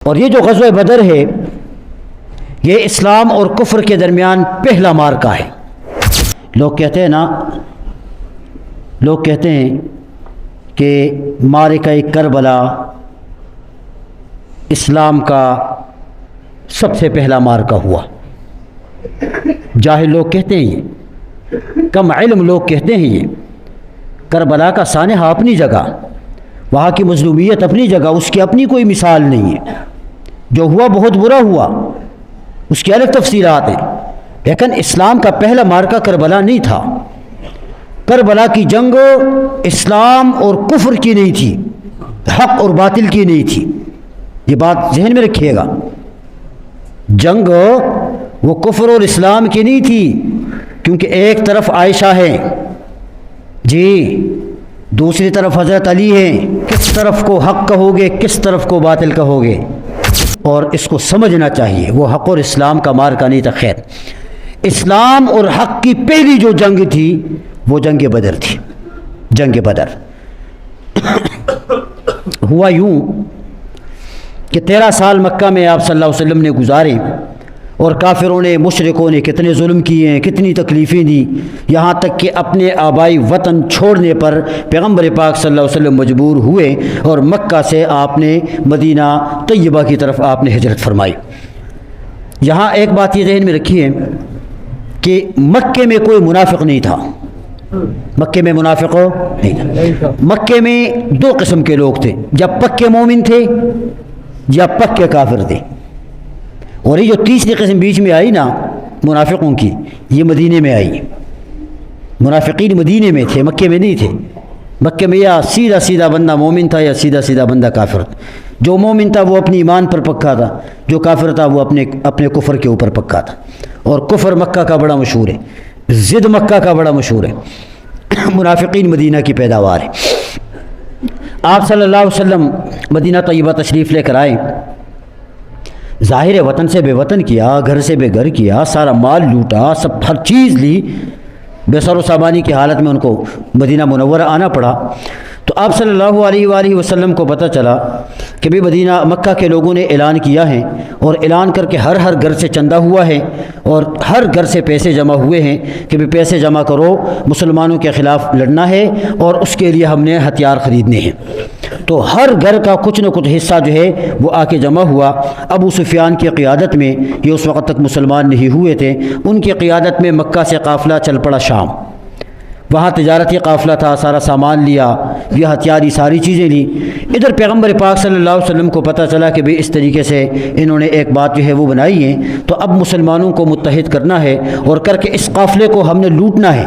اور یہ جو غزوہ بدر ہے یہ اسلام اور کفر کے درمیان پہلا معرکہ ہے۔ لوگ کہتے ہیں کہ معرکہ کربلا اسلام کا سب سے پہلا معرکہ ہوا۔ جاہل لوگ کہتے ہیں یہ، کم علم لوگ کہتے ہیں یہ۔ کربلا کا سانحہ اپنی جگہ، وہاں کی مظلومیت اپنی جگہ، اس کی اپنی کوئی مثال نہیں ہے۔ جو ہوا بہت برا ہوا، اس کی الگ تفصیلات ہیں، لیکن اسلام کا پہلا معرکہ کربلا نہیں تھا۔ کربلا کی جنگ اسلام اور کفر کی نہیں تھی، حق اور باطل کی نہیں تھی، یہ بات ذہن میں رکھیے گا۔ جنگ وہ کفر اور اسلام کی نہیں تھی، کیونکہ ایک طرف عائشہ ہے جی، دوسری طرف حضرت علی ہیں، کس طرف کو حق کہو گے، کس طرف کو باطل کہو گے، اور اس کو سمجھنا چاہیے۔ وہ حق اور اسلام کا معرکہ نہیں تھا۔ خیر، اسلام اور حق کی پہلی جو جنگ تھی وہ جنگ بدر تھی۔ جنگ بدر ہوا یوں کہ 13 سال مکہ میں آپ صلی اللہ علیہ وسلم نے گزارے، اور کافروں نے، مشرکوں نے کتنے ظلم کیے ہیں، کتنی تکلیفیں دی، یہاں تک کہ اپنے آبائی وطن چھوڑنے پر پیغمبر پاک صلی اللہ علیہ وسلم مجبور ہوئے، اور مکہ سے آپ نے مدینہ طیبہ کی طرف آپ نے ہجرت فرمائی۔ یہاں ایک بات یہ ذہن میں رکھیے کہ مکے میں کوئی منافق نہیں تھا۔ مکے میں منافق نہیں تھا۔ مکے میں دو قسم کے لوگ تھے، یا پکے مومن تھے یا پکے کافر تھے، اور یہ جو تیسری قسم بیچ میں آئی نا منافقوں کی، یہ مدینے میں آئی۔ منافقین مدینے میں تھے، مکے میں نہیں تھے۔ مکے میں یا سیدھا سیدھا بندہ مومن تھا یا سیدھا سیدھا بندہ کافر تھا۔ جو مومن تھا وہ اپنی ایمان پر پکا تھا، جو کافر تھا وہ اپنے کفر کے اوپر پکا تھا۔ اور کفر مکہ کا بڑا مشہور ہے، ضد مکہ کا بڑا مشہور ہے، منافقین مدینہ کی پیداوار ہے۔ آپ صلی اللہ علیہ وسلم مدینہ طیبہ تشریف لے کر آئے، ظاہر ہے وطن سے بے وطن کیا، گھر سے بے گھر کیا، سارا مال لوٹا، سب ہر چیز لی، بے سر و سامانی کی حالت میں ان کو مدینہ منورہ آنا پڑا۔ تو آپ صلی اللہ علیہ وآلہ وسلم کو پتہ چلا کہ بھی مدینہ مکہ کے لوگوں نے اعلان کیا ہے، اور اعلان کر کے ہر گھر سے چندہ ہوا ہے، اور ہر گھر سے پیسے جمع ہوئے ہیں کہ بھی پیسے جمع کرو، مسلمانوں کے خلاف لڑنا ہے اور اس کے لیے ہم نے ہتھیار خریدنے ہیں۔ تو ہر گھر کا کچھ نہ کچھ حصہ جو ہے وہ آ کے جمع ہوا۔ ابو سفیان کی قیادت میں، یہ اس وقت تک مسلمان نہیں ہوئے تھے، ان کی قیادت میں مکہ سے قافلہ چل پڑا شام۔ وہاں تجارتی قافلہ تھا، سارا سامان لیا، یہ ہتھیاری ساری چیزیں لی۔ ادھر پیغمبر پاک صلی اللہ علیہ وسلم کو پتہ چلا کہ بھی اس طریقے سے انہوں نے ایک بات جو ہے وہ بنائی ہے، تو اب مسلمانوں کو متحد کرنا ہے، اور کر کے اس قافلے کو ہم نے لوٹنا ہے،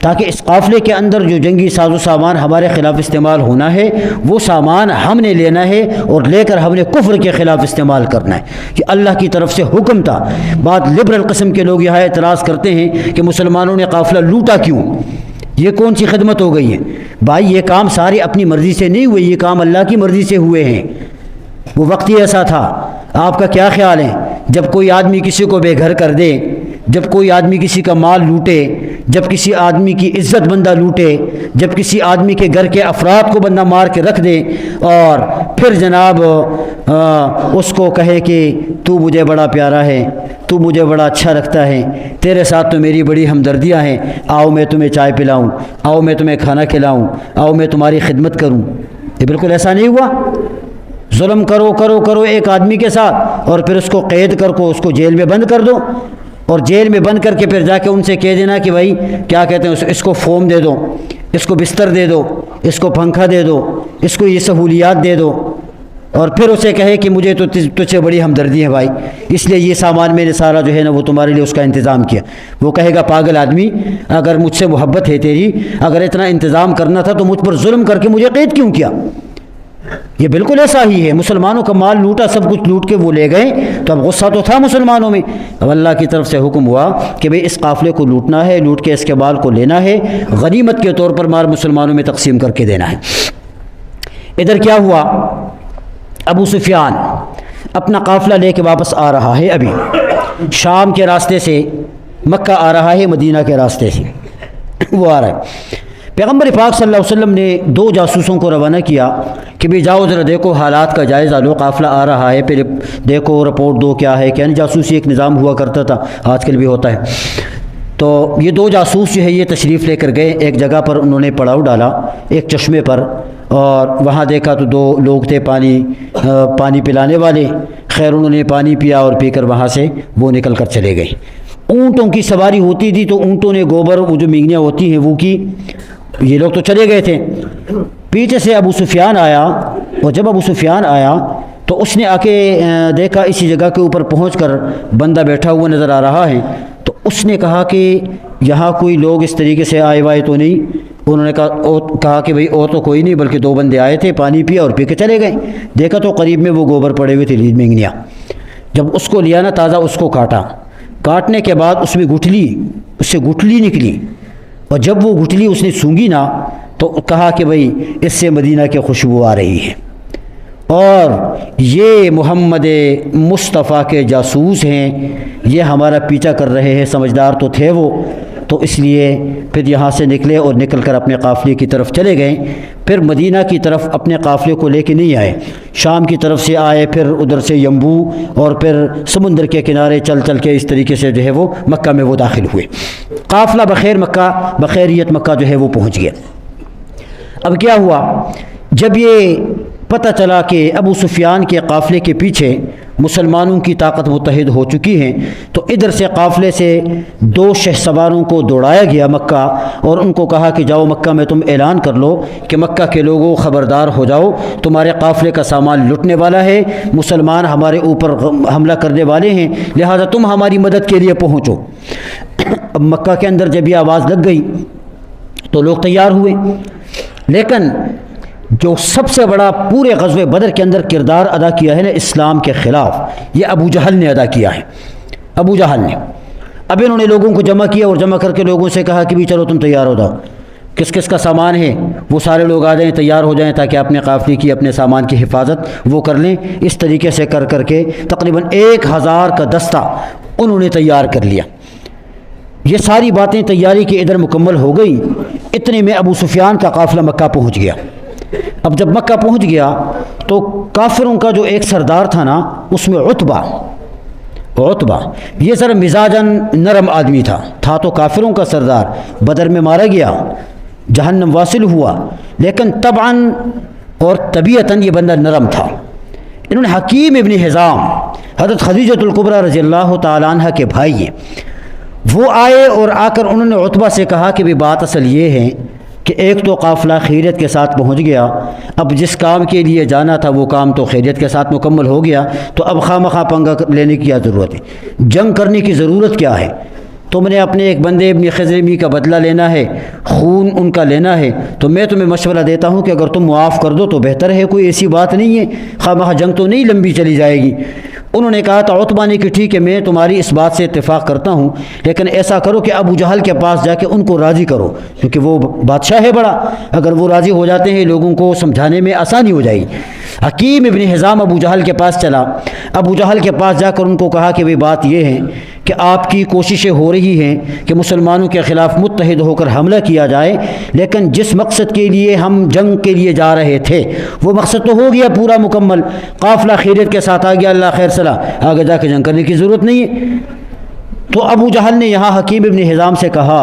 تاکہ اس قافلے کے اندر جو جنگی ساز و سامان ہمارے خلاف استعمال ہونا ہے وہ سامان ہم نے لینا ہے، اور لے کر ہم نے کفر کے خلاف استعمال کرنا ہے۔ یہ اللہ کی طرف سے حکم تھا۔ بعض لبرل قسم کے لوگ یہاں اعتراض کرتے ہیں کہ مسلمانوں نے قافلہ لوٹا کیوں، یہ کون سی خدمت ہو گئی ہے؟ بھائی یہ کام سارے اپنی مرضی سے نہیں ہوئے، یہ کام اللہ کی مرضی سے ہوئے ہیں۔ وہ وقت ہی ایسا تھا۔ آپ کا کیا خیال ہے، جب کوئی آدمی کسی کو بے گھر کر دے، جب کوئی آدمی کسی کا مال لوٹے، جب کسی آدمی کی عزت بندہ لوٹے، جب کسی آدمی کے گھر کے افراد کو بندہ مار کے رکھ دے، اور پھر جناب اس کو کہے کہ تو مجھے بڑا پیارا ہے، تو مجھے بڑا اچھا لگتا ہے، تیرے ساتھ تو میری بڑی ہمدردیاں ہیں، آؤ میں تمہیں چائے پلاؤں، آؤ میں تمہیں کھانا کھلاؤں، آؤ میں تمہاری خدمت کروں۔ یہ بالکل ایسا نہیں ہوا۔ ظلم کرو ایک آدمی کے ساتھ، اور پھر اس کو قید کر کو اس کو جیل میں بند کر دو، اور جیل میں بند کر کے پھر جا کے ان سے کہہ دینا کہ بھائی کیا کہتے ہیں اس کو فوم دے دو، اس کو بستر دے دو، اس کو پنکھا دے دو، اس کو یہ سہولیات دے دو، اور پھر اسے کہے کہ مجھے تو تجھ سے بڑی ہمدردی ہے بھائی، اس لیے یہ سامان میں نے سارا جو ہے نا وہ تمہارے لیے اس کا انتظام کیا۔ وہ کہے گا پاگل آدمی، اگر مجھ سے محبت ہے تیری، اگر اتنا انتظام کرنا تھا تو مجھ پر ظلم کر کے مجھے قید کیوں کیا؟ یہ بالکل ایسا ہی ہے۔ مسلمانوں کا مال لوٹا، سب کچھ لوٹ کے وہ لے گئے، تو اب غصہ تو تھا مسلمانوں میں۔ اب اللہ کی طرف سے حکم ہوا کہ بھئی اس قافلے کو لوٹنا ہے، لوٹ کے اس کے مال کو لینا ہے، غنیمت کے طور پر مال مسلمانوں میں تقسیم کر کے دینا ہے۔ ادھر کیا ہوا، ابو سفیان اپنا قافلہ لے کے واپس آ رہا ہے، ابھی شام کے راستے سے مکہ آ رہا ہے، مدینہ کے راستے سے وہ آ رہا ہے۔ پیغمبر پاک صلی اللہ علیہ وسلم نے 2 جاسوسوں کو روانہ کیا کہ بھی جاؤ ذرا دیکھو حالات کا جائزہ لو، قافلہ آ رہا ہے، پھر دیکھو رپورٹ دو کیا ہے کیا نہیں۔ جاسوسی ایک نظام ہوا کرتا تھا، آج کل بھی ہوتا ہے۔ تو یہ دو جاسوس جو ہے یہ تشریف لے کر گئے ایک جگہ پر، انہوں نے پڑاؤ ڈالا ایک چشمے پر، اور وہاں دیکھا تو دو لوگ تھے پانی پلانے والے۔ خیر انہوں نے پانی پیا اور پی کر وہاں سے وہ نکل کر چلے گئے۔ اونٹوں کی سواری ہوتی تھی تو اونٹوں نے گوبر، وہ جو مینگنیاں ہوتی ہیں وہ کی، یہ لوگ تو چلے گئے تھے۔ پیچھے سے ابو سفیان آیا، اور جب ابو سفیان آیا تو اس نے آ کے دیکھا اسی جگہ کے اوپر پہنچ کر بندہ بیٹھا ہوا نظر آ رہا ہے، تو اس نے کہا کہ یہاں کوئی لوگ اس طریقے سے آئے وائے تو نہیں؟ انہوں نے کہا کہ بھئی اور تو کوئی نہیں، بلکہ دو بندے آئے تھے، پانی پیا اور پی کے چلے گئے۔ دیکھا تو قریب میں وہ گوبر پڑے ہوئے تھے، لیج مینگنیاں۔ جب اس کو لیا نا تازہ، اس کو کاٹا، کاٹنے کے بعد اس میں اس سے گٹھلی نکلی، اور جب وہ گٹھلی اس نے سونگھی نا تو کہا کہ بھئی اس سے مدینہ کی خوشبو آ رہی ہے، اور یہ محمد مصطفیٰ کے جاسوس ہیں، یہ ہمارا پیچھا کر رہے ہیں۔ سمجھدار تو تھے وہ، تو اس لیے پھر یہاں سے نکلے اور نکل کر اپنے قافلے کی طرف چلے گئے۔ پھر مدینہ کی طرف اپنے قافلے کو لے کے نہیں آئے، شام کی طرف سے آئے، پھر ادھر سے یمبو، اور پھر سمندر کے کنارے چل چل کے اس طریقے سے جو ہے وہ مکہ میں وہ داخل ہوئے۔ قافلہ بخیر مکہ، بخیریت مکہ جو ہے وہ پہنچ گیا۔ اب کیا ہوا، جب یہ پتہ چلا کہ ابو سفیان کے قافلے کے پیچھے مسلمانوں کی طاقت متحد ہو چکی ہیں، تو ادھر سے قافلے سے دو شہسواروں کو دوڑایا گیا مکہ، اور ان کو کہا کہ جاؤ مکہ میں تم اعلان کر لو کہ مکہ کے لوگوں خبردار ہو جاؤ، تمہارے قافلے کا سامان لٹنے والا ہے، مسلمان ہمارے اوپر حملہ کرنے والے ہیں، لہذا تم ہماری مدد کے لیے پہنچو۔ اب مکہ کے اندر جب یہ آواز لگ گئی تو لوگ تیار ہوئے، لیکن جو سب سے بڑا پورے غزوہ بدر کے اندر کردار ادا کیا ہے نا اسلام کے خلاف، یہ ابو جہل نے ادا کیا ہے۔ ابو جہل نے اب انہوں نے لوگوں کو جمع کیا، اور جمع کر کے لوگوں سے کہا کہ بھی چلو تم تیار ہو جاؤ، کس کس کا سامان ہے وہ سارے لوگ آ جائیں، تیار ہو جائیں، تاکہ اپنے قافلے کی اپنے سامان کی حفاظت وہ کر لیں۔ اس طریقے سے کر کر کے تقریباً 1000 کا دستہ انہوں نے تیار کر لیا۔ یہ ساری باتیں تیاری کے ادھر مکمل ہو گئی، اتنے میں ابو سفیان کا قافلہ مکہ پہنچ گیا۔ اب جب مکہ پہنچ گیا تو کافروں کا جو ایک سردار تھا نا، اس میں عتبہ یہ ذرا مزاجاً نرم آدمی تھا تو کافروں کا سردار، بدر میں مارا گیا، جہنم واصل ہوا، لیکن طبعاً اور طبیعتاً یہ بندہ نرم تھا۔ انہوں نے حکیم ابن حزام، حضرت خدیجۃ الکبریٰ رضی اللہ تعالیٰ عنہ کے بھائی ہیں، وہ آئے اور آ کر انہوں نے عتبہ سے کہا کہ بھی بات اصل یہ ہے کہ ایک تو قافلہ خیریت کے ساتھ پہنچ گیا، اب جس کام کے لیے جانا تھا وہ کام تو خیریت کے ساتھ مکمل ہو گیا، تو اب خواہ پنگا لینے کی کیا ضرورت ہے، جنگ کرنے کی ضرورت کیا ہے؟ تم نے اپنے ایک بندے ابن خزرمی کا بدلہ لینا ہے، خون ان کا لینا ہے، تو میں تمہیں مشورہ دیتا ہوں کہ اگر تم معاف کر دو تو بہتر ہے، کوئی ایسی بات نہیں ہے، خواہ جنگ تو نہیں لمبی چلی جائے گی۔ انہوں نے کہا تو عتبہ نے کہ ٹھیک ہے، میں تمہاری اس بات سے اتفاق کرتا ہوں، لیکن ایسا کرو کہ ابو جہل کے پاس جا کے ان کو راضی کرو، کیونکہ وہ بادشاہ ہے بڑا، اگر وہ راضی ہو جاتے ہیں لوگوں کو سمجھانے میں آسانی ہو جائے گی۔ حکیم ابن حزام ابو جہل کے پاس چلا، ابو جہل کے پاس جا کر ان کو کہا کہ بھئی بات یہ ہے کہ آپ کی کوششیں ہو رہی ہیں کہ مسلمانوں کے خلاف متحد ہو کر حملہ کیا جائے، لیکن جس مقصد کے لیے ہم جنگ کے لیے جا رہے تھے وہ مقصد تو ہو گیا پورا مکمل، قافلہ خیریت کے ساتھ آ گیا، اللہ خیر صلاح، آگے جا کے جنگ کرنے کی ضرورت نہیں ہے۔ تو ابو جہل نے یہاں حکیم ابن حزام سے کہا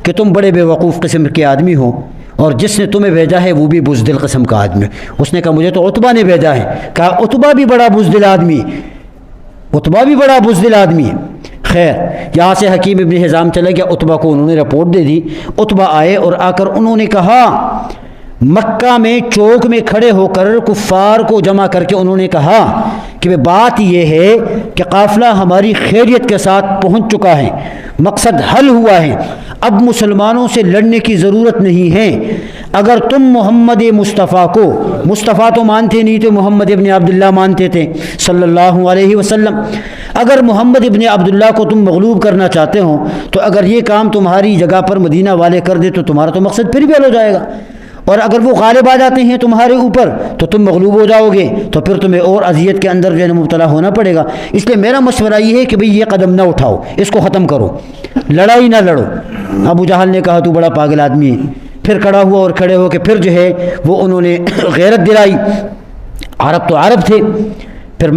کہ تم بڑے بے وقوف قسم کے آدمی ہو، اور جس نے تمہیں بھیجا ہے وہ بھی بزدل قسم کا آدمی ہے۔ اس نے کہا مجھے تو عتبہ نے بھیجا ہے، کہا عتبہ بھی بڑا بزدل آدمی، عتبہ بھی بڑا بزدل آدمی ہے۔ خیر یہاں سے حکیم ابن حزام چلا گیا، عتبہ کو انہوں نے رپورٹ دے دی، عتبہ آئے اور آ کر انہوں نے کہا، مکہ میں چوک میں کھڑے ہو کر کفار کو جمع کر کے انہوں نے کہا کہ بات یہ ہے کہ قافلہ ہماری خیریت کے ساتھ پہنچ چکا ہے، مقصد حل ہوا ہے، اب مسلمانوں سے لڑنے کی ضرورت نہیں ہے، اگر تم محمد مصطفیٰ کو، مصطفیٰ تو مانتے نہیں تھے، محمد ابن عبداللہ مانتے تھے صلی اللہ علیہ وسلم، اگر محمد ابن عبداللہ کو تم مغلوب کرنا چاہتے ہو تو اگر یہ کام تمہاری جگہ پر مدینہ والے کر دے تو تمہارا تو مقصد پھر بھی حل ہو جائے گا، اور اگر وہ غالب آ جاتے ہیں تمہارے اوپر تو تم مغلوب ہو جاؤ گے، تو پھر تمہیں اور اذیت کے اندر جو ہے مبتلا ہونا پڑے گا، اس لیے میرا مشورہ یہ ہے کہ بھئی یہ قدم نہ اٹھاؤ، اس کو ختم کرو، لڑائی نہ لڑو۔ ابو جہل نے کہا تو بڑا پاگل آدمی ہے، پھر کھڑا ہوا اور کھڑے ہو کے پھر جو ہے وہ انہوں نے غیرت دلائی. عرب تو عرب تھے، پھر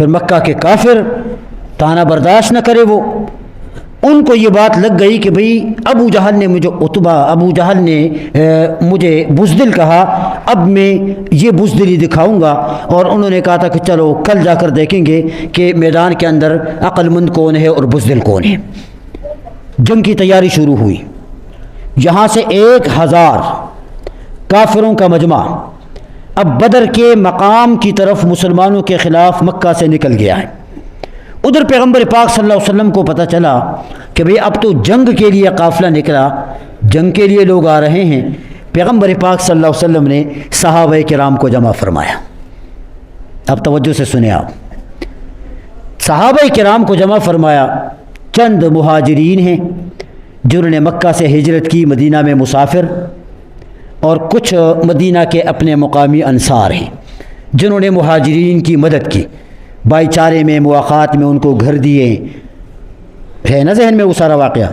مکہ کے کافر تانا برداشت نہ کرے وہ. ان کو یہ بات لگ گئی کہ بھئی ابو جہل نے مجھے بزدل کہا، اب میں یہ بزدلی دکھاؤں گا. اور انہوں نے کہا تھا کہ چلو کل جا کر دیکھیں گے کہ میدان کے اندر عقل مند کون ہے اور بزدل کون ہے. جنگ کی تیاری شروع ہوئی. یہاں سے 1000 کافروں کا مجمع اب بدر کے مقام کی طرف مسلمانوں کے خلاف مکہ سے نکل گیا ہے. ادھر پیغمبر پاک صلی اللہ علیہ وسلم کو پتہ چلا کہ بھئی اب تو جنگ کے لیے قافلہ نکلا، جنگ کے لیے لوگ آ رہے ہیں. پیغمبر پاک صلی اللہ علیہ وسلم نے صحابہ کرام کو جمع فرمایا. اب توجہ سے سنیں آپ، صحابہ کرام کو جمع فرمایا. چند مہاجرین ہیں جنہوں نے مکہ سے ہجرت کی، مدینہ میں مسافر، اور کچھ مدینہ کے اپنے مقامی انصار ہیں جنہوں نے مہاجرین کی مدد کی، بھائی چارے میں، مواخات میں ان کو گھر دیے. ہے نا ذہن میں وہ سارا واقعہ؟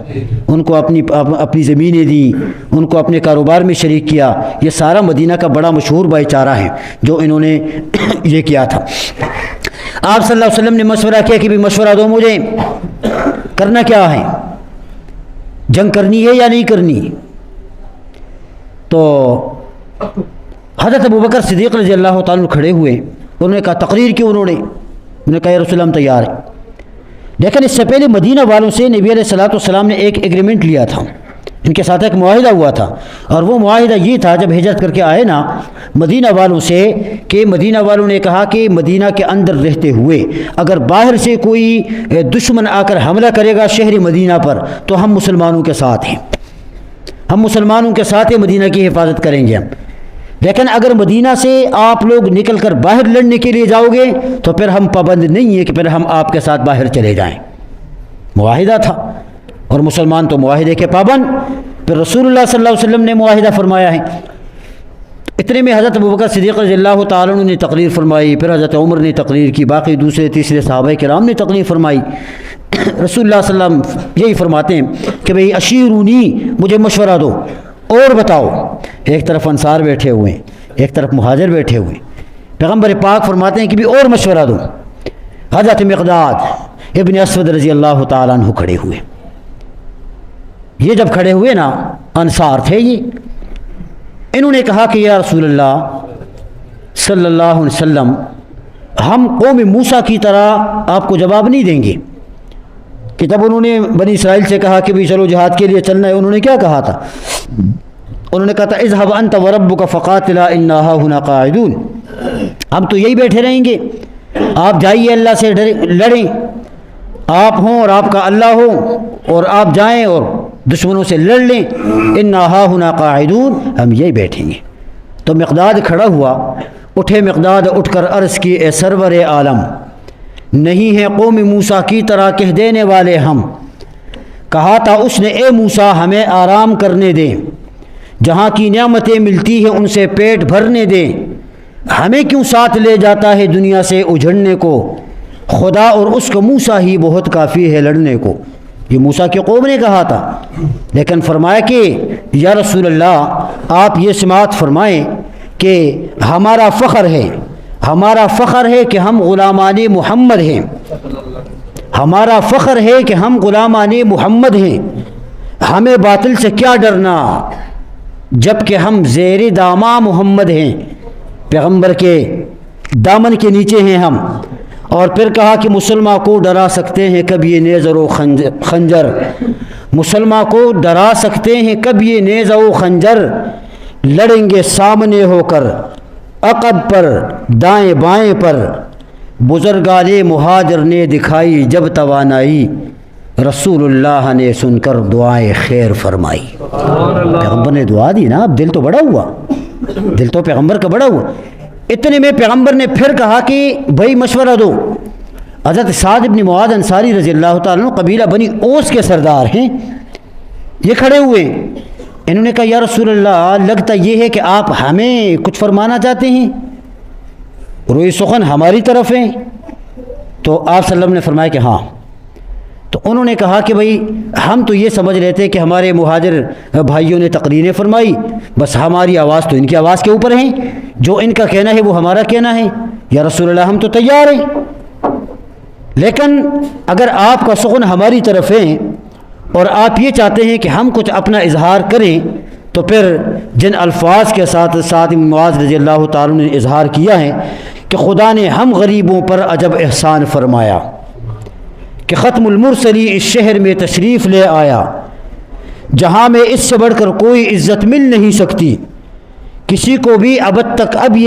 ان کو اپنی زمینیں دیں، ان کو اپنے کاروبار میں شریک کیا. یہ سارا مدینہ کا بڑا مشہور بھائی چارہ ہے جو انہوں نے یہ کیا تھا. آپ صلی اللہ علیہ وسلم نے مشورہ کیا کہ بھی مشورہ دو مجھے، کرنا کیا ہے، جنگ کرنی ہے یا نہیں کرنی؟ تو حضرت ابوبکر صدیق رضی اللہ تعالیٰ عنہ کھڑے ہوئے. انہوں نے کہا تقریر کیوں؟ انہوں نے کہا یا رسول اللہ ہم تیار ہیں. لیکن اس سے پہلے مدینہ والوں سے نبی علیہ الصلوۃ والسلام نے ایک ایگریمنٹ لیا تھا، ان کے ساتھ ایک معاہدہ ہوا تھا. اور وہ معاہدہ یہ تھا جب ہجرت کر کے آئے نا مدینہ والوں سے، کہ مدینہ والوں نے کہا کہ مدینہ کے اندر رہتے ہوئے اگر باہر سے کوئی دشمن آ کر حملہ کرے گا شہر مدینہ پر تو ہم مسلمانوں کے ساتھ ہیں، ہم مسلمانوں کے ساتھ ہیں، مدینہ کی حفاظت کریں گے ہم. لیکن اگر مدینہ سے آپ لوگ نکل کر باہر لڑنے کے لیے جاؤ گے تو پھر ہم پابند نہیں ہے کہ پھر ہم آپ کے ساتھ باہر چلے جائیں. معاہدہ تھا اور مسلمان تو معاہدے کے پابند. پھر رسول اللہ صلی اللہ علیہ وسلم نے معاہدہ فرمایا ہے. اتنے میں حضرت ابوبکر صدیق رضی اللہ تعالیٰ عنہ نے تقریر فرمائی، پھر حضرت عمر نے تقریر کی، باقی دوسرے تیسرے صحابہ کرام نے تقریر فرمائی. رسول اللہ صلی اللہ علیہ وسلم یہی فرماتے ہیں کہ بھئی اشیرونی، مجھے مشورہ دو اور بتاؤ. ایک طرف انصار بیٹھے ہوئے ہیں، ایک طرف مہاجر بیٹھے ہوئے. پیغمبر پاک فرماتے ہیں کہ بھی اور مشورہ دو. حضرت مقداد ابن اسود رضی اللہ تعالیٰ عنہ کھڑے ہوئے. یہ جب کھڑے ہوئے نا، انصار تھے یہ، انہوں نے کہا کہ یا رسول اللہ صلی اللہ علیہ وسلم ہم قوم موسیٰ کی طرح آپ کو جواب نہیں دیں گے. کہ جب انہوں نے بنی اسرائیل سے کہا کہ بھی چلو جہاد کے لیے چلنا ہے، انہوں نے کیا کہا تھا؟ انہوں نے کہا تھا اذهب انت وربك فقاتلا انا هاهنا قاعدون، ہم تو یہی بیٹھے رہیں گے، آپ جائیے اللہ سے لڑیں، آپ ہوں اور آپ کا اللہ ہو، اور آپ جائیں اور دشمنوں سے لڑ لیں. انا هاهنا قاعدون، ہم یہی بیٹھیں گے. تو مقداد کھڑا ہوا، اٹھے مقداد، اٹھ کر عرض کی اے سرور عالم، نہیں ہے قوم موسیٰ کی طرح کہہ دینے والے ہم. کہا تھا اس نے اے موسیٰ ہمیں آرام کرنے دیں، جہاں کی نعمتیں ملتی ہیں ان سے پیٹ بھرنے دیں، ہمیں کیوں ساتھ لے جاتا ہے دنیا سے اجڑنے کو، خدا اور اس کا موسیٰ ہی بہت کافی ہے لڑنے کو. یہ موسیٰ کی قوم نے کہا تھا. لیکن فرمایا کہ یا رسول اللہ آپ یہ سماعت فرمائیں کہ ہمارا فخر ہے کہ ہم غلامان محمد ہیں، ہمارا فخر ہے کہ ہم غلامان محمد ہیں، ہمیں باطل سے کیا ڈرنا جب کہ ہم زیر دامہ محمد ہیں، پیغمبر کے دامن کے نیچے ہیں ہم. اور پھر کہا کہ مسلمان کو ڈرا سکتے ہیں کب یہ نیز و خنجر، مسلمان کو ڈرا سکتے ہیں کب یہ نیز و خنجر، لڑیں گے سامنے ہو کر عقب پر دائیں بائیں پر، بزرگان مہاجر نے دکھائی جب توانائی، رسول اللہ نے سن کر دعائیں خیر فرمائی. پیغمبر نے دعا دی نا، اب دل تو بڑا ہوا، دل تو پیغمبر کا بڑا ہوا. اتنے میں پیغمبر نے پھر کہا کہ بھائی مشورہ دو. حضرت سعد بن معاذ انصاری رضی اللہ تعالیٰ عنہ قبیلہ بنی اوس کے سردار ہیں، یہ کھڑے ہوئے. انہوں نے کہا یا رسول اللہ لگتا یہ ہے کہ آپ ہمیں کچھ فرمانا چاہتے ہیں، روئی سخن ہماری طرف ہیں. تو آپ صلی اللہ علیہ وسلم نے فرمایا کہ ہاں تو انہوں نے کہا کہ بھائی ہم تو یہ سمجھ رہے تھے کہ ہمارے مہاجر بھائیوں نے تقریریں فرمائی، بس ہماری آواز تو ان کی آواز کے اوپر ہیں، جو ان کا کہنا ہے وہ ہمارا کہنا ہے، یا رسول اللہ ہم تو تیار ہیں، لیکن اگر آپ کا سخن ہماری طرف ہے اور آپ یہ چاہتے ہیں کہ ہم کچھ اپنا اظہار کریں، تو پھر جن الفاظ کے ساتھ ساتھ معاذ رضی اللہ تعالیٰ نے اظہار کیا ہے کہ خدا نے ہم غریبوں پر عجب احسان فرمایا کہ ختم المرسلی اس شہر میں تشریف لے آیا، جہاں میں اس سے بڑھ کر کوئی عزت مل نہیں سکتی، کسی کو بھی ابد تک اب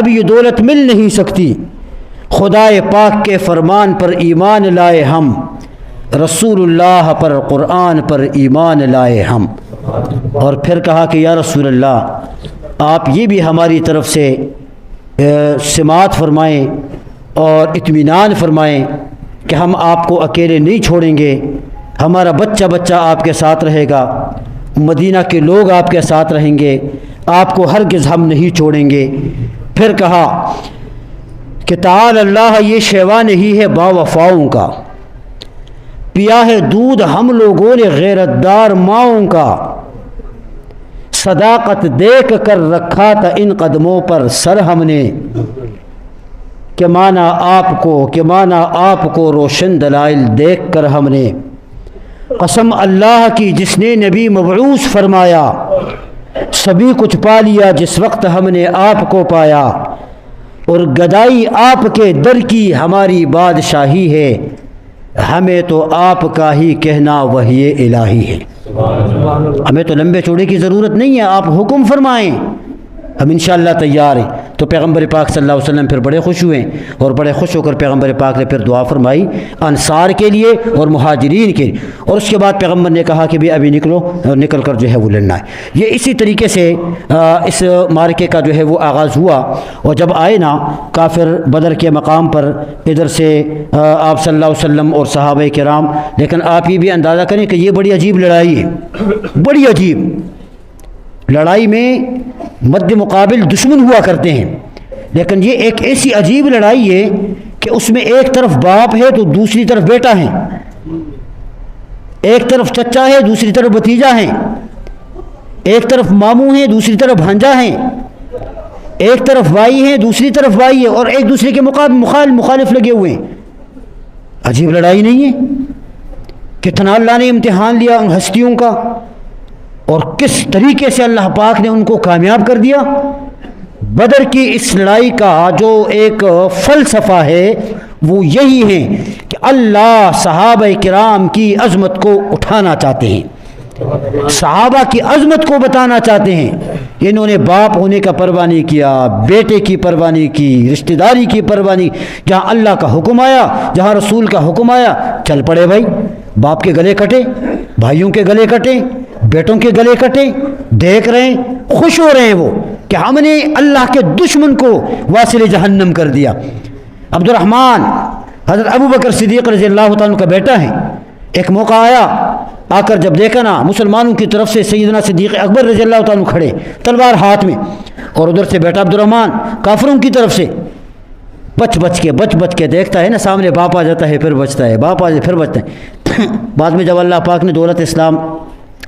یہ دولت مل نہیں سکتی، خدائے پاک کے فرمان پر ایمان لائے ہم، رسول اللہ پر قرآن پر ایمان لائے ہم۔ اور پھر کہا کہ یا رسول اللہ آپ یہ بھی ہماری طرف سے سماعت فرمائیں اور اطمینان فرمائیں کہ ہم آپ کو اکیلے نہیں چھوڑیں گے، ہمارا بچہ بچہ آپ کے ساتھ رہے گا، مدینہ کے لوگ آپ کے ساتھ رہیں گے، آپ کو ہرگز ہم نہیں چھوڑیں گے۔ پھر کہا کہ تعالی اللہ یہ شیوان ہی ہے با وفاؤں کا، پیا ہے دودھ ہم لوگوں نے غیرت دار ماؤں کا، صداقت دیکھ کر رکھا تھا ان قدموں پر سر ہم نے، کہ مانا آپ کو روشن دلائل دیکھ کر ہم نے، قسم اللہ کی جس نے نبی مبعوث فرمایا، سبھی کچھ پا لیا جس وقت ہم نے آپ کو پایا، اور گدائی آپ کے در کی ہماری بادشاہی ہے، ہمیں تو آپ کا ہی کہنا وحی الہی ہے۔ ہمیں تو لمبے چوڑے کی ضرورت نہیں ہے، آپ حکم فرمائیں، ہم انشاءاللہ تیار ہیں۔ تو پیغمبر پاک صلی اللہ علیہ وسلم پھر بڑے خوش ہوئے، اور بڑے خوش ہو کر پیغمبر پاک نے پھر دعا فرمائی انصار کے لیے اور مہاجرین کے لیے، اور اس کے بعد پیغمبر نے کہا کہ بھی ابھی نکلو، نکل کر جو ہے وہ لڑنا ہے۔ یہ اسی طریقے سے اس معرکے کا جو ہے وہ آغاز ہوا، اور جب آئے نا کافر بدر کے مقام پر، ادھر سے آپ صلی اللہ علیہ وسلم اور صحابہ کرام، لیکن آپ یہ بھی اندازہ کریں کہ یہ بڑی عجیب لڑائی ہے، بڑی عجیب لڑائی میں مد مقابل دشمن ہوا کرتے ہیں، لیکن یہ ایک ایسی عجیب لڑائی ہے کہ اس میں ایک طرف باپ ہے تو دوسری طرف بیٹا ہے، ایک طرف چچا ہے دوسری طرف بھتیجا ہے، ایک طرف ماموں ہے دوسری طرف بھانجا ہے، ایک طرف بھائی ہے دوسری طرف بھائی ہے، اور ایک دوسرے کے مخالف لگے ہوئے ہیں۔ عجیب لڑائی نہیں ہے؟ کتنا اللہ نے امتحان لیا ان ہستیوں کا، اور کس طریقے سے اللہ پاک نے ان کو کامیاب کر دیا۔ بدر کی اس لڑائی کا جو ایک فلسفہ ہے وہ یہی ہے کہ اللہ صحابہ کرام کی عظمت کو اٹھانا چاہتے ہیں، صحابہ کی عظمت کو بتانا چاہتے ہیں۔ انہوں نے باپ ہونے کا پرواہ نہیں کیا، بیٹے کی پرواہ نہیں کی، رشتہ داری کی پرواہ نہیں، جہاں اللہ کا حکم آیا، جہاں رسول کا حکم آیا چل پڑے بھائی، باپ کے گلے کٹے، بھائیوں کے گلے کٹے، بیٹوں کے گلے کٹے، دیکھ رہے ہیں، خوش ہو رہے ہیں وہ کہ ہم نے اللہ کے دشمن کو واصل جہنم کر دیا۔ عبد الرحمن حضرت ابو بکر صدیق رضی اللہ تعالیٰ کا بیٹا ہے، ایک موقع آیا، آ کر جب دیکھا نا مسلمانوں کی طرف سے سیدنا صدیق اکبر رضی اللہ تعالیٰ کھڑے تلوار ہاتھ میں، اور ادھر سے بیٹا عبد الرحمن کافروں کی طرف سے بچ کے دیکھتا ہے نا، سامنے باپ آ جاتا ہے پھر بچتا ہے، باپ آ جاتا ہے پھر بچتا ہے۔ بعد میں جب اللہ پاک نے دولت اسلام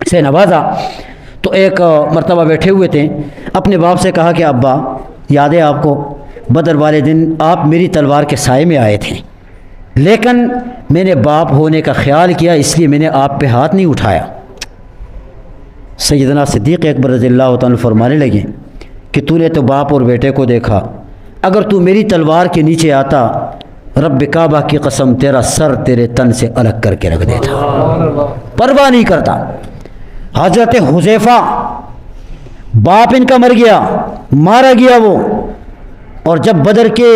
سے نوازا تو ایک مرتبہ بیٹھے ہوئے تھے، اپنے باپ سے کہا کہ ابا یاد ہے آپ کو بدر والے دن آپ میری تلوار کے سائے میں آئے تھے، لیکن میں نے باپ ہونے کا خیال کیا اس لیے میں نے آپ پہ ہاتھ نہیں اٹھایا۔ سیدنا صدیق اکبر رضی اللہ تعالیٰ فرمانے لگے کہ تو نے تو باپ اور بیٹے کو دیکھا، اگر تو میری تلوار کے نیچے آتا رب کعبہ کی قسم تیرا سر تیرے تن سے الگ کر کے رکھ دیتا، پرواہ نہیں کرتا۔ حضرت حذیفہ باپ ان کا مر گیا، مارا گیا وہ، اور جب بدر کے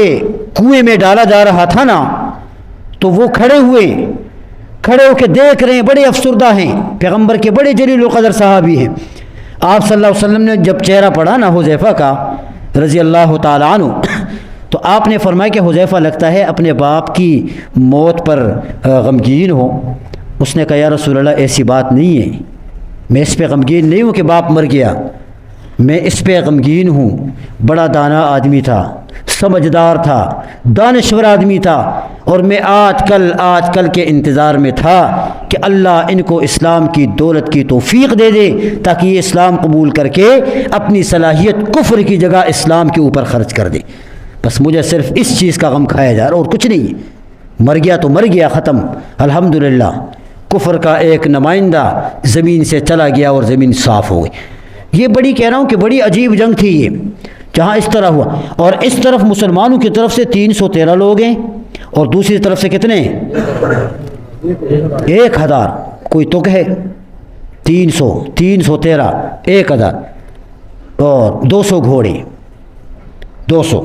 کنویں میں ڈالا جا رہا تھا نا تو وہ کھڑے ہو کے دیکھ رہے ہیں، بڑے افسردہ ہیں، پیغمبر کے بڑے جلیل القدر صحابی ہیں۔ آپ صلی اللہ علیہ وسلم نے جب چہرہ پڑھا نا حذیفہ کا رضی اللہ تعالیٰ عنہ، تو آپ نے فرمایا کہ حذیفہ لگتا ہے اپنے باپ کی موت پر غمگین ہو۔ اس نے کہا یا رسول اللہ ایسی بات نہیں ہے، میں اس پہ غمگین نہیں ہوں کہ باپ مر گیا، میں اس پہ غمگین ہوں، بڑا دانا آدمی تھا، سمجھدار تھا، دانشور آدمی تھا، اور میں آج کل کے انتظار میں تھا کہ اللہ ان کو اسلام کی دولت کی توفیق دے دے تاکہ یہ اسلام قبول کر کے اپنی صلاحیت کفر کی جگہ اسلام کے اوپر خرچ کر دے. بس مجھے صرف اس چیز کا غم کھایا جا رہا اور کچھ نہیں. مر گیا تو مر گیا، ختم. الحمدللہ کفر کا ایک نمائندہ زمین سے چلا گیا اور زمین صاف ہو گئی. یہ بڑی کہہ رہا ہوں کہ بڑی عجیب جنگ تھی یہ، جہاں اس طرح ہوا. اور اس طرف مسلمانوں کی طرف سے 313 لوگ ہیں اور دوسری طرف سے کتنے؟ 1000. کوئی تک ہے؟ 313 1000 اور 200 گھوڑے، 200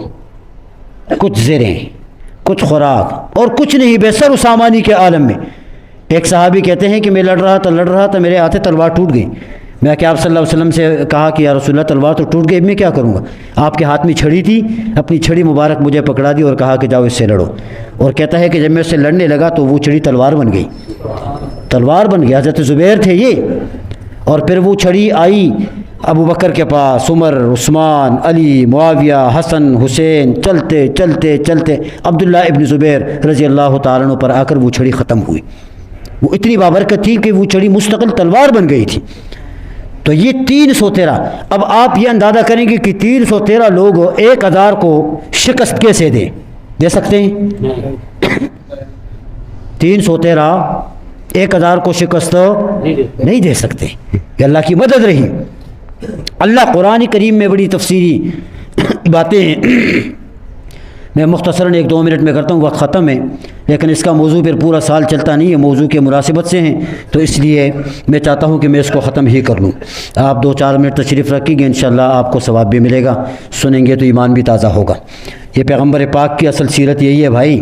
کچھ زریں، کچھ خوراک اور کچھ نہیں بے سر و سامانی کے عالم میں. ایک صحابی کہتے ہیں کہ میں لڑ رہا تھا میرے ہاتھ تلوار ٹوٹ گئی. میں کہ آپ صلی اللہ علیہ وسلم سے کہا کہ یا رسول اللہ تلوار تو ٹوٹ گئی، میں کیا کروں گا؟ آپ کے ہاتھ میں چھڑی تھی، اپنی چھڑی مبارک مجھے پکڑا دی اور کہا کہ جاؤ اس سے لڑو. اور کہتا ہے کہ جب میں اس سے لڑنے لگا تو وہ چھڑی تلوار بن گئی. تلوار بن گئی. حضرت زبیر تھے یہ. اور پھر وہ چھڑی آئی ابو بکر کے پاس، عمر، عثمان، علی، معاویہ، حسن، حسین، چلتے چلتے چلتے عبداللہ ابن زبیر رضی اللہ تعالیٰ عنہ پر آ کر وہ چھڑی ختم ہوئی. وہ اتنی بابرکت تھی کہ وہ چھڑی مستقل تلوار بن گئی تھی. تو یہ 313. اب آپ یہ اندازہ کریں گے کہ 313 لوگ 1000 کو شکست کیسے دے سکتے ہیں؟ 313 1000 کو شکست نہیں دے سکتے. یہ اللہ کی مدد رہی. اللہ قرآن کریم میں بڑی تفصیلی باتیں ہیں. میں مختصراً 1-2 منٹ میں کرتا ہوں، وقت ختم ہے. لیکن اس کا موضوع پھر پورا سال چلتا نہیں ہے، موضوع کے مناسبت سے ہیں، تو اس لیے میں چاہتا ہوں کہ میں اس کو ختم ہی کر لوں. آپ 2-4 منٹ تشریف رکھیں گے، انشاءاللہ آپ کو ثواب بھی ملے گا. سنیں گے تو ایمان بھی تازہ ہوگا. یہ پیغمبر پاک کی اصل سیرت یہی ہے بھائی.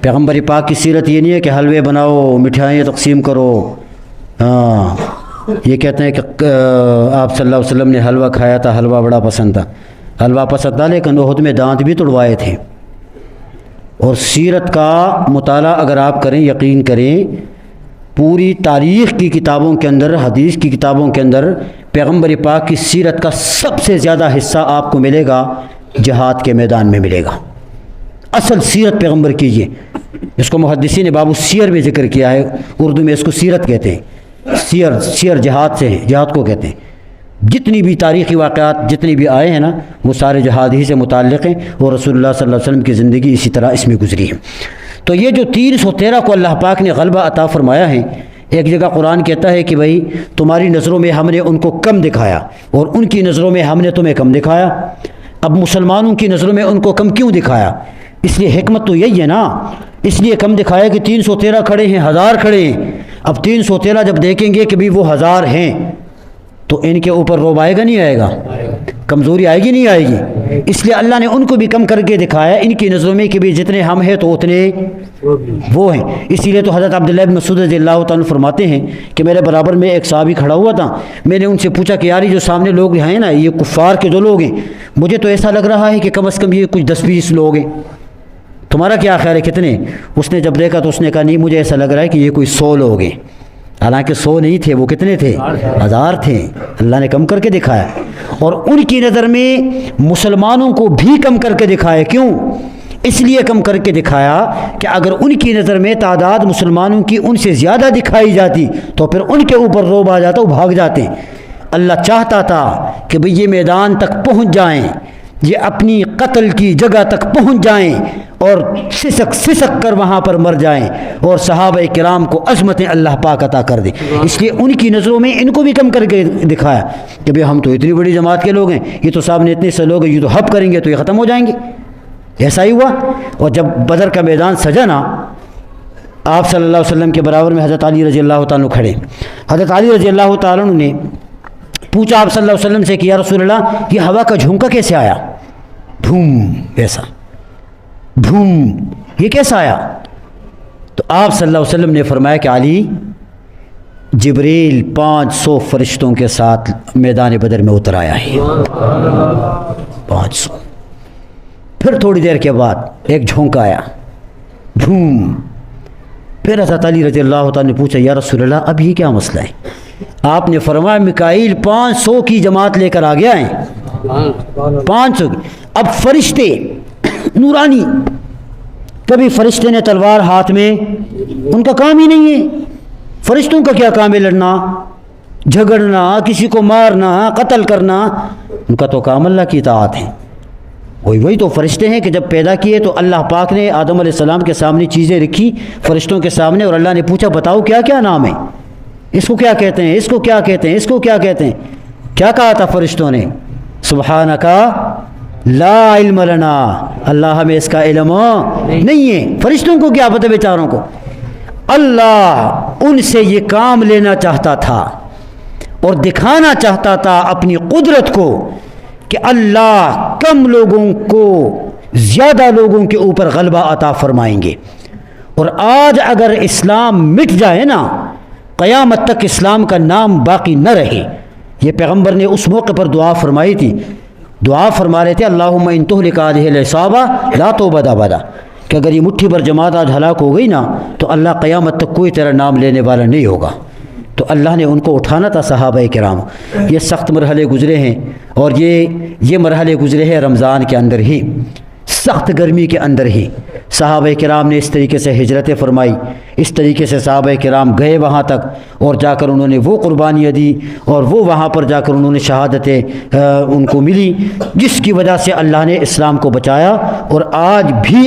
پیغمبر پاک کی سیرت یہ نہیں ہے کہ حلوے بناؤ، مٹھائیاں تقسیم کرو. ہاں یہ کہتے ہیں کہ آپ صلی اللہ علیہ وسلم نے حلوہ کھایا تھا، حلوہ بڑا پسند تھا. حلوہ پسند تھا لیکن احد میں دانت بھی توڑوائے تھے. اور سیرت کا مطالعہ اگر آپ کریں، یقین کریں، پوری تاریخ کی کتابوں کے اندر، حدیث کی کتابوں کے اندر پیغمبر پاک کی سیرت کا سب سے زیادہ حصہ آپ کو ملے گا جہاد کے میدان میں ملے گا. اصل سیرت پیغمبر کیجیے. اس کو محدثین نے باب السیر میں ذکر کیا ہے. اردو میں اس کو سیرت کہتے ہیں. سیر جہاد سے ہیں، جہاد کو کہتے ہیں. جتنی بھی تاریخی واقعات جتنی بھی آئے ہیں نا، وہ سارے جہاد ہی سے متعلق ہیں، اور رسول اللہ صلی اللہ علیہ وسلم کی زندگی اسی طرح اس میں گزری ہے. تو یہ جو 313 کو اللہ پاک نے غلبہ عطا فرمایا ہے، ایک جگہ قرآن کہتا ہے کہ بھائی تمہاری نظروں میں ہم نے ان کو کم دکھایا اور ان کی نظروں میں ہم نے تمہیں کم دکھایا. اب مسلمانوں کی نظروں میں ان کو کم کیوں دکھایا؟ اس لیے حکمت تو یہی ہے نا. اس لیے کم دکھایا کہ 313 کھڑے ہیں، 1000 کھڑے ہیں. اب 313 جب دیکھیں گے کہ بھی وہ 1000 ہیں تو ان کے اوپر روب آئے گا نہیں آئے گا؟ کمزوری آئے گی نہیں آئے گی؟ اس لیے اللہ نے ان کو بھی کم کر کے دکھایا ان کی نظروں میں کہ بھی جتنے ہم ہیں تو اتنے وہ ہیں. اسی لیے تو حضرت عبداللہ بن مسعود رضی اللہ تعالیٰ فرماتے ہیں کہ میرے برابر میں ایک صحابی کھڑا ہوا تھا. میں نے ان سے پوچھا کہ یاری جو سامنے لوگ ہیں نا، یہ کفار کے جو لوگ ہیں، مجھے تو ایسا لگ رہا ہے کہ کم از کم یہ کچھ 10-20 لوگ ہیں. تمہارا کیا خیال ہے کتنے؟ اس نے جب دیکھا تو اس نے کہا نہیں، مجھے ایسا لگ رہا ہے کہ یہ کوئی 100 لوگ ہیں. حالانکہ 100 نہیں تھے، وہ کتنے تھے؟ 1000 تھے. اللہ نے کم کر کے دکھایا. اور ان کی نظر میں مسلمانوں کو بھی کم کر کے دکھایا. کیوں؟ اس لیے کم کر کے دکھایا کہ اگر ان کی نظر میں تعداد مسلمانوں کی ان سے زیادہ دکھائی جاتی تو پھر ان کے اوپر روب آ جاتا، وہ بھاگ جاتے. اللہ چاہتا تھا کہ بھئی یہ میدان تک پہنچ جائیں، یہ اپنی قتل کی جگہ تک پہنچ جائیں اور سسک کر وہاں پر مر جائیں، اور صحابہ کرام کو عظمتیں اللہ پاک عطا کر دے. اس لیے ان کی نظروں میں ان کو بھی کم کر کے دکھایا کہ بھئی ہم تو اتنی بڑی جماعت کے لوگ ہیں، یہ تو صاحب نے اتنے سے لوگ ہیں، یہ تو ہب کریں گے تو یہ ختم ہو جائیں گے. ایسا ہی ہوا. اور جب بدر کا میدان سجا نا، آپ صلی اللہ علیہ وسلم کے برابر میں حضرت علی رضی اللہ تعالیٰ کھڑے. حضرت علی رضی اللہ تعالیٰ نے پوچھا آپ صلی اللہ علیہ وسلم سے کہ یا رسول اللہ یہ ہوا کا جھونکا کیسے آیا؟ بھوم ایسا بھوم، یہ کیسا آیا؟ تو آپ صلی اللہ علیہ وسلم نے فرمایا کہ علی، جبریل 500 فرشتوں کے ساتھ میدان بدر میں اتر آیا ہے. 500. پھر تھوڑی دیر کے بعد ایک جھونکا آیا، بھوم. پھر حضرت علی رضی اللہ تعالیٰ نے پوچھا یا رسول اللہ اب یہ کیا مسئلہ ہے؟ آپ نے فرمایا میکائیل 500 کی جماعت لے کر آ گیا ہیں. 500 کی. اب فرشتے نورانی کبھی فرشتے نے تلوار ہاتھ میں، ان کا کام ہی نہیں ہے۔ فرشتوں کا کیا کام ہے؟ لڑنا، جھگڑنا، کسی کو مارنا، قتل کرنا، ان کا تو کام اللہ کی اطاعت ہے۔ وہی تو فرشتے ہیں کہ جب پیدا کیے تو اللہ پاک نے آدم علیہ السلام کے سامنے چیزیں رکھی فرشتوں کے سامنے، اور اللہ نے پوچھا بتاؤ کیا کیا نام ہے، اس کو کیا کہتے ہیں، اس کو کیا کہتے ہیں، اس کو کیا کہتے ہیں؟ کیا کہا تھا فرشتوں نے؟ سبحانک لا علم لنا، اللہ ہمیں اس کا علم نہیں ہے۔ فرشتوں کو کیا پتہ بیچاروں کو؟ اللہ ان سے یہ کام لینا چاہتا تھا اور دکھانا چاہتا تھا اپنی قدرت کو کہ اللہ کم لوگوں کو زیادہ لوگوں کے اوپر غلبہ عطا فرمائیں گے۔ اور آج اگر اسلام مٹ جائے نا، قیامت تک اسلام کا نام باقی نہ رہے۔ یہ پیغمبر نے اس موقع پر دعا فرمائی تھی، دعا فرما رہے تھے اللہم ان تہلک ہذہ العصابہ لا توبۃ ابدا، کہ اگر یہ مٹھی بھر جماعت آج ہلاک ہو گئی نا تو اللہ قیامت تک کوئی تیرا نام لینے والا نہیں ہوگا۔ تو اللہ نے ان کو اٹھانا تھا صحابہ کرام۔ یہ سخت مرحلے گزرے ہیں، اور یہ مرحلے گزرے ہیں رمضان کے اندر ہی، سخت گرمی کے اندر ہی۔ صحابہ کرام نے اس طریقے سے ہجرتیں فرمائی، اس طریقے سے صحابہ کرام گئے وہاں تک، اور جا کر انہوں نے وہ قربانیاں دی، اور وہ وہاں پر جا کر انہوں نے شہادتیں ان کو ملی، جس کی وجہ سے اللہ نے اسلام کو بچایا۔ اور آج بھی